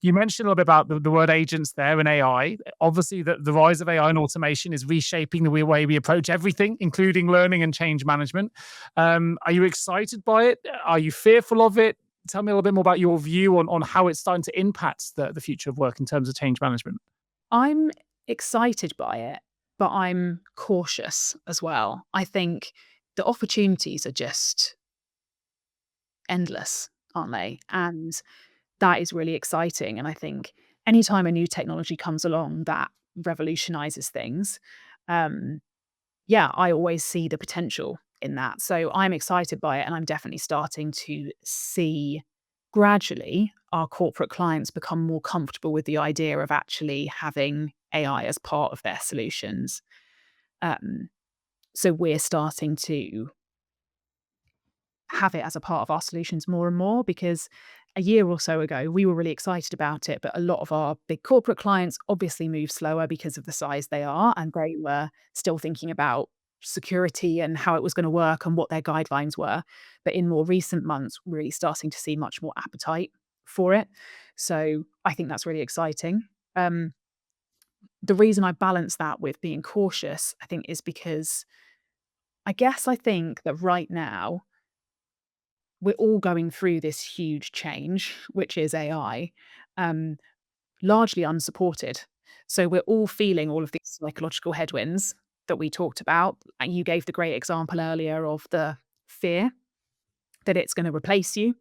You mentioned a little bit about the word agents there and AI. Obviously, the rise of AI and automation is reshaping the way we approach everything, including learning and change management. Are you excited by it? Are you fearful of it? Tell me a little bit more about your view on how it's starting to impact the future of work in terms of change management. I'm excited by it, but I'm cautious as well. I think the opportunities are just endless, aren't they? And that is really exciting. And I think anytime a new technology comes along that revolutionizes things, um, yeah, I always see the potential in that. So I'm excited by it. And I'm definitely starting to see gradually our corporate clients become more comfortable with the idea of actually having AI as part of their solutions. Um, so we're starting to have it as a part of our solutions more and more, because a year or so ago, we were really excited about it. But a lot of our big corporate clients obviously move slower because of the size they are. And they were still thinking about security and how it was going to work and what their guidelines were. But in more recent months, really starting to see much more appetite for it. So I think that's really exciting. Um, the reason I balance that with being cautious, I think, is because I think that right now, we're all going through this huge change, which is AI, um, largely unsupported. So we're all feeling all of these psychological headwinds that we talked about. And you gave the great example earlier of the fear that it's going to replace you.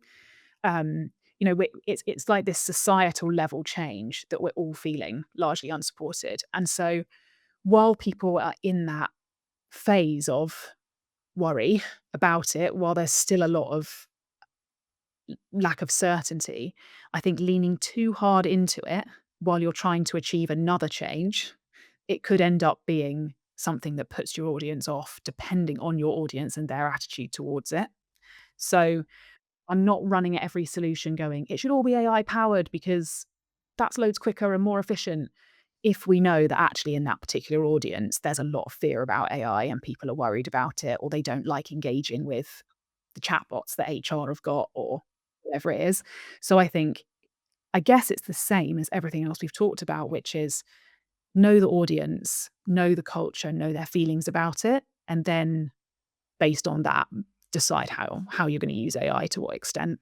It's like this societal level change that we're all feeling largely unsupported. And so while people are in that phase of worry about it, while there's still a lot of lack of certainty, I think leaning too hard into it while you're trying to achieve another change, it could end up being something that puts your audience off, depending on your audience and their attitude towards it. So I'm not running at every solution going, it should all be AI powered because that's loads quicker and more efficient. If we know that actually in that particular audience, there's a lot of fear about AI and people are worried about it, or they don't like engaging with the chatbots that HR have got or whatever it is. So I think I guess it's the same as everything else we've talked about, which is know the audience, know the culture, know their feelings about it, and then based on that, decide how you're going to use AI to what extent.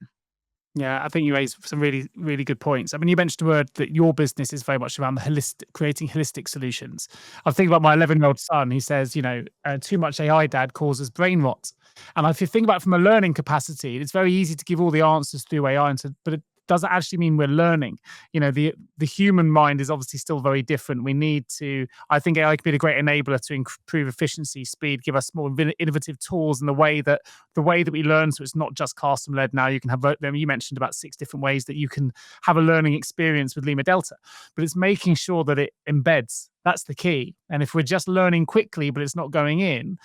Yeah, I think you raised some really, really good points. I mean, you mentioned a word that your business is very much around the holistic, creating holistic solutions. I think about my 11-year-old son. He says, too much AI, dad, causes brain rot. And if you think about it from a learning capacity, it's very easy to give all the answers through AI, but it doesn't actually mean we're learning. The human mind is obviously still very different. We need to, I think AI can be a great enabler to improve efficiency, speed, give us more innovative tools, and the way that we learn. So it's not just classroom led now. You can have, you mentioned about 6 different ways that you can have a learning experience with Lima Delta, but it's making sure that it embeds. That's the key. And if we're just learning quickly, but it's not going in,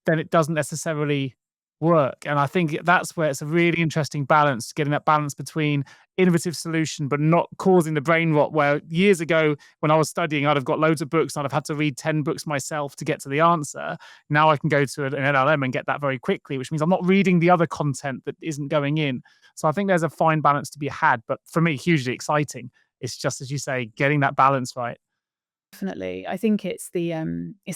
then it doesn't necessarily work. And I think that's where it's a really interesting balance, getting that balance between innovative solution, but not causing the brain rot. Where years ago, when I was studying, I'd have got loads of books and I'd have had to read 10 books myself to get to the answer. Now I can go to an LLM and get that very quickly, which means I'm not reading the other content that isn't going in. So I think there's a fine balance to be had. But for me, hugely exciting. It's just, as you say, getting that balance right. Definitely. I think it's the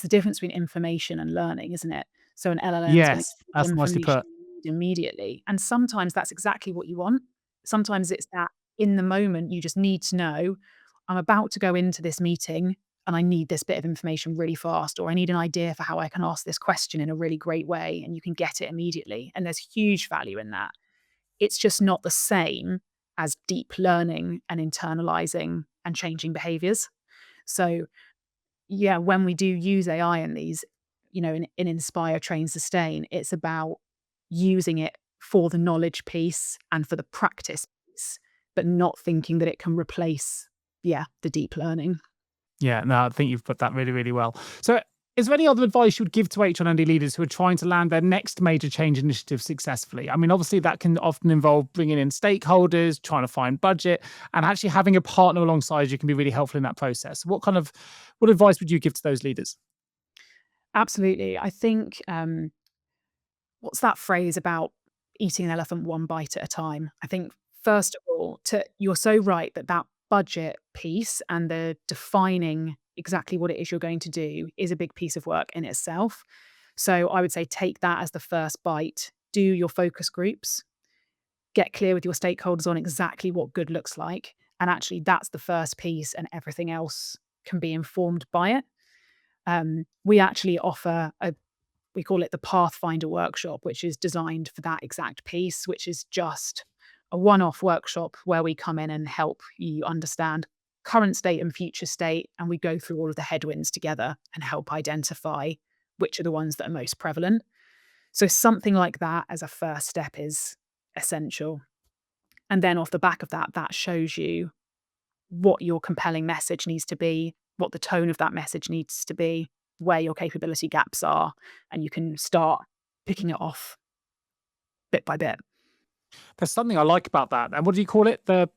difference between information and learning, isn't it? So an LLM is gonna Yes, give you the that's nicely information put. you need immediately, and sometimes that's exactly what you want. Sometimes it's that in the moment, you just need to know, "I'm about to go into this meeting, and I need this bit of information really fast," or, "I need an idea for how I can ask this question in a really great way," and you can get it immediately, and there's huge value in that. It's just not the same as deep learning and internalizing and changing behaviors. So yeah, when we do use AI in these, in Inspire, Train, Sustain, it's about using it for the knowledge piece and for the practice piece, but not thinking that it can replace, yeah, the deep learning. Yeah, no, I think you've put that really, really well. So, is there any other advice you would give to HR&D leaders who are trying to land their next major change initiative successfully? I mean, obviously, that can often involve bringing in stakeholders, trying to find budget, and actually having a partner alongside you can be really helpful in that process. What advice would you give to those leaders? Absolutely. I think, what's that phrase about eating an elephant one bite at a time? I think, first of all, you're so right that that budget piece and the defining exactly what it is you're going to do is a big piece of work in itself. So I would say take that as the first bite. Do your focus groups, get clear with your stakeholders on exactly what good looks like. And actually, that's the first piece, and everything else can be informed by it. We actually offer we call it the Pathfinder workshop, which is designed for that exact piece, which is just a one-off workshop where we come in and help you understand current state and future state, and we go through all of the headwinds together and help identify which are the ones that are most prevalent. So something like that as a first step is essential. And then off the back of that, that shows you what your compelling message needs to be, what the tone of that message needs to be, where your capability gaps are, and you can start picking it off bit by bit. There's something I like about that. And what do you call it? The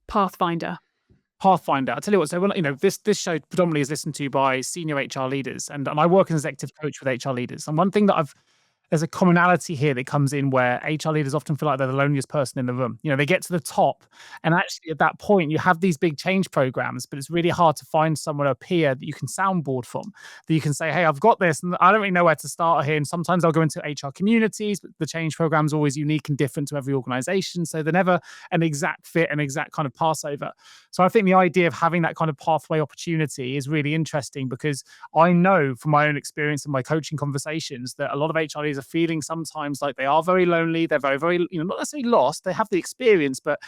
Pathfinder. Pathfinder. I tell you what, so this show predominantly is listened to by senior HR leaders, and I work as an executive coach with HR leaders. And one thing that I've there's a commonality here that comes in where HR leaders often feel like they're the loneliest person in the room. They get to the top, and actually at that point, you have these big change programs, but it's really hard to find someone, a peer that you can soundboard from, that you can say, "Hey, I've got this, and I don't really know where to start here." And sometimes I'll go into HR communities, but the change program is always unique and different to every organization, so they're never an exact fit, an exact kind of passover. So I think the idea of having that kind of pathway opportunity is really interesting because I know from my own experience and my coaching conversations that a lot of HRDs are feeling sometimes like they are very lonely. They're very, very, not necessarily lost. They have the experience, but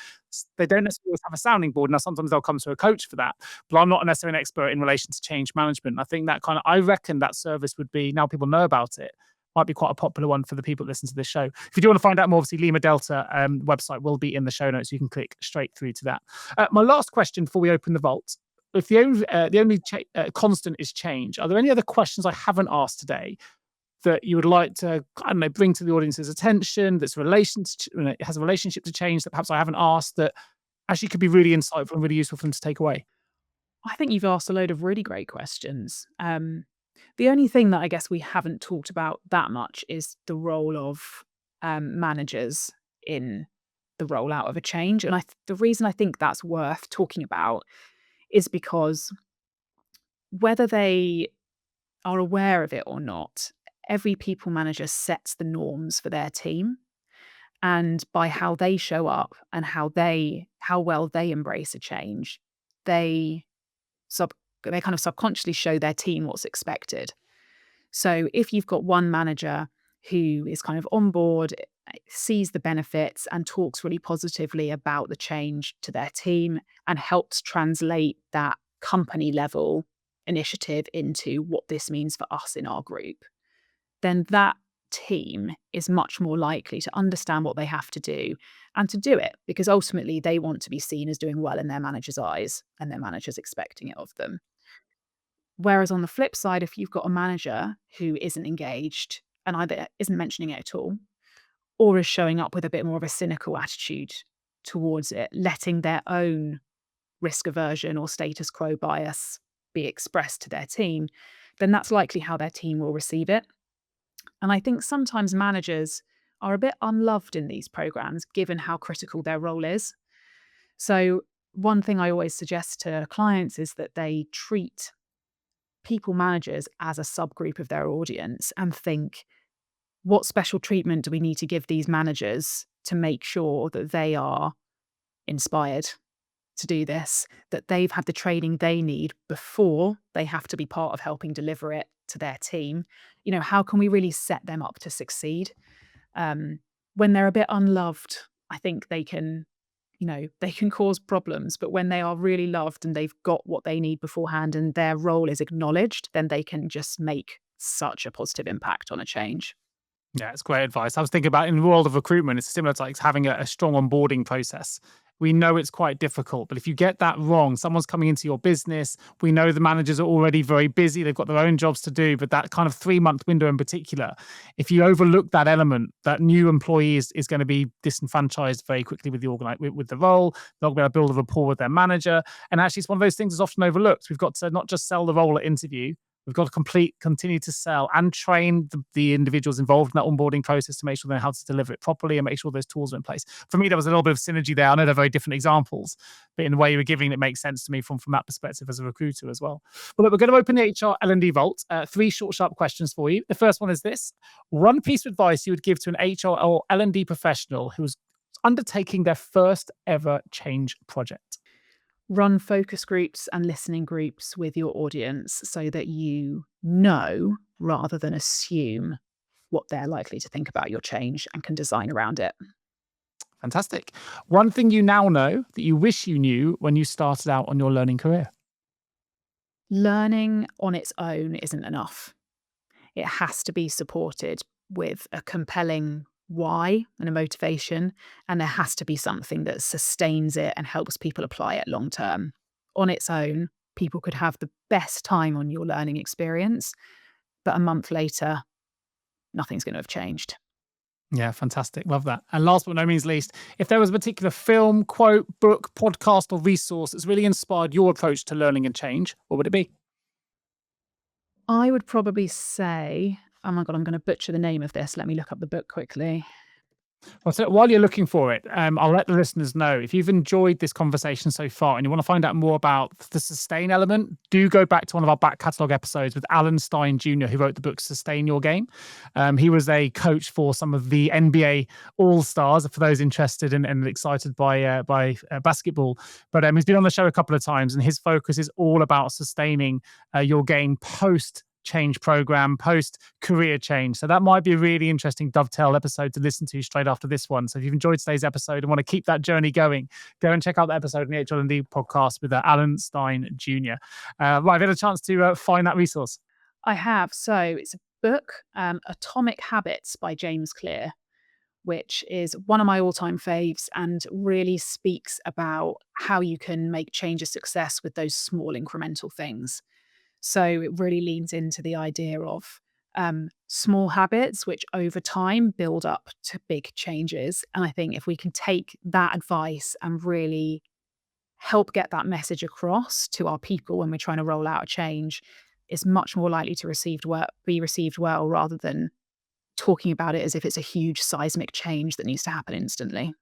they don't necessarily always have a sounding board. Now, sometimes they'll come to a coach for that, but I'm not necessarily an expert in relation to change management. I think I reckon that service would be, now people know about it, might be quite a popular one for the people that listen to this show. If you do want to find out more, obviously Lima Delta website will be in the show notes. You can click straight through to that. My last question before we open the vault: if the only constant is change, are there any other questions I haven't asked today that you would like to, I don't know, bring to the audience's attention, that's it has a relationship to change that perhaps I haven't asked, that actually could be really insightful and really useful for them to take away? I think you've asked a load of really great questions. The only thing that I guess we haven't talked about that much is the role of managers in the rollout of a change. And the reason I think that's worth talking about is because whether they are aware of it or not, every people manager sets the norms for their team. And by how they show up and how well they embrace a change, they sub they kind of subconsciously show their team what's expected. So if you've got one manager who is kind of on board, sees the benefits and talks really positively about the change to their team and helps translate that company level initiative into what this means for us in our group, then that team is much more likely to understand what they have to do and to do it, because ultimately they want to be seen as doing well in their manager's eyes and their manager's expecting it of them. Whereas on the flip side, if you've got a manager who isn't engaged and either isn't mentioning it at all or is showing up with a bit more of a cynical attitude towards it, letting their own risk aversion or status quo bias be expressed to their team, then that's likely how their team will receive it. And I think sometimes managers are a bit unloved in these programs, given how critical their role is. So, one thing I always suggest to clients is that they treat people managers as a subgroup of their audience and think, what special treatment do we need to give these managers to make sure that they are inspired to do this, that they've had the training they need before they have to be part of helping deliver it to their team? How can we really set them up to succeed? When they're a bit unloved, I think they can cause problems, but when they are really loved and they've got what they need beforehand and their role is acknowledged, then they can just make such a positive impact on a change. Yeah, it's great advice. I was thinking about in the world of recruitment, it's similar to like having a strong onboarding process. We know it's quite difficult, but if you get that wrong, someone's coming into your business. We know the managers are already very busy. They've got their own jobs to do, but that kind of 3-month window in particular, if you overlook that element, that new employee is going to be disenfranchised very quickly with with the role. They're not going to build a rapport with their manager. And actually, it's one of those things that's often overlooked. We've got to not just sell the role at interview, we've got to continue to sell and train the individuals involved in that onboarding process to make sure they know how to deliver it properly and make sure those tools are in place. For me, there was a little bit of synergy there. I know they're very different examples, but in the way you were giving it makes sense to me from that perspective as a recruiter as well. Well, look, we're going to open the HR L&D vault. 3 short, sharp questions for you. The first one is this. One piece of advice you would give to an HR or L&D professional who was undertaking their first ever change project. Run focus groups and listening groups with your audience so that you know rather than assume what they're likely to think about your change and can design around it. Fantastic. One thing you now know that you wish you knew when you started out on your learning career. Learning on its own isn't enough. It has to be supported with a compelling why and a motivation, and there has to be something that sustains it and helps people apply it long term. On its own, people could have the best time on your learning experience, but a month later, nothing's going to have changed. Yeah, fantastic. Love that. And last but no means least, if there was a particular film, quote, book, podcast, or resource that's really inspired your approach to learning and change, what would it be? I would probably say, oh my God, I'm going to butcher the name of this. Let me look up the book quickly. Well, so while you're looking for it, I'll let the listeners know if you've enjoyed this conversation so far and you want to find out more about the sustain element, do go back to one of our back catalogue episodes with Alan Stein Jr., who wrote the book Sustain Your Game. He was a coach for some of the NBA All-Stars, for those interested and excited by basketball. But he's been on the show a couple of times, and his focus is all about sustaining your game post change program, post career change. So that might be a really interesting dovetail episode to listen to straight after this one. So if you've enjoyed today's episode and want to keep that journey going, go and check out the episode in the HR&D podcast with Alan Stein Jr. Right, I've had a chance to find that resource. I have. So it's a book, Atomic Habits by James Clear, which is one of my all-time faves and really speaks about how you can make change a success with those small incremental things. So it really leans into the idea of small habits, which over time build up to big changes. And I think if we can take that advice and really help get that message across to our people when we're trying to roll out a change, it's much more likely to be received well rather than talking about it as if it's a huge seismic change that needs to happen instantly.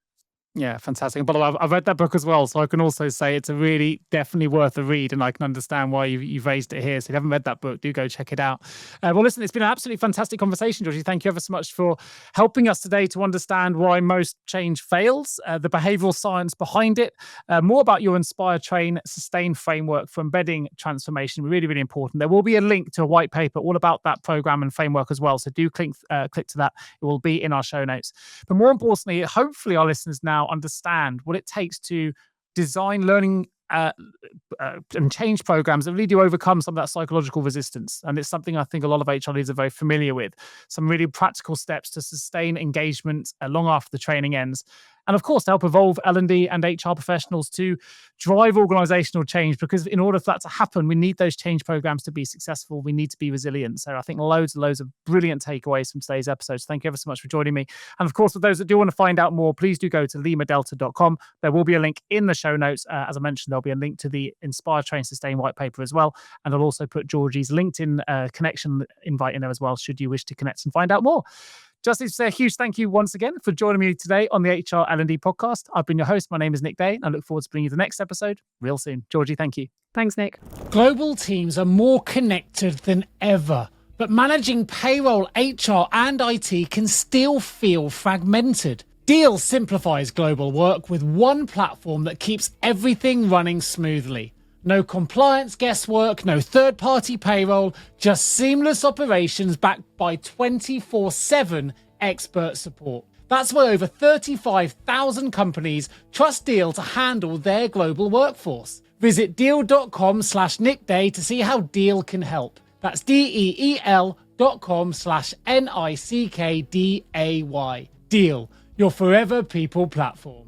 Yeah, fantastic. But I've read that book as well, so I can also say it's a really definitely worth a read, and I can understand why you've raised it here. So if you haven't read that book, do go check it out. Well, listen, it's been an absolutely fantastic conversation, Georgie. Thank you ever so much for helping us today to understand why most change fails, the behavioural science behind it, more about your Inspire, Train, Sustain framework for embedding transformation. Really, really important. There will be a link to a white paper all about that program and framework as well. So do click to that. It will be in our show notes. But more importantly, hopefully our listeners now understand what it takes to design learning and change programs that really do overcome some of that psychological resistance. And it's something I think a lot of HR leaders are very familiar with. Some really practical steps to sustain engagement long after the training ends. And of course, to help evolve L&D and HR professionals to drive organisational change, because in order for that to happen, we need those change programs to be successful. We need to be resilient. So I think loads and loads of brilliant takeaways from today's episode. So thank you ever so much for joining me. And of course, for those that do want to find out more, please do go to limadelta.com. There will be a link in the show notes. As I mentioned, there'll be a link to the Inspire, Train, Sustain white paper as well. And I'll also put Georgie's LinkedIn connection invite in there as well, should you wish to connect and find out more. Just to say a huge thank you once again for joining me today on the HR L&D podcast. I've been your host. My name is Nick Day, and I look forward to bringing you the next episode real soon. Georgie, thank you. Thanks, Nick. Global teams are more connected than ever, but managing payroll, HR, and IT can still feel fragmented. Deel simplifies global work with one platform that keeps everything running smoothly. No compliance guesswork, no third-party payroll, just seamless operations backed by 24/7 expert support. That's why over 35,000 companies trust Deel to handle their global workforce. Visit deel.com/nickday to see how Deel can help. That's DEEL.com/NICKDAY. Deel, your forever people platform.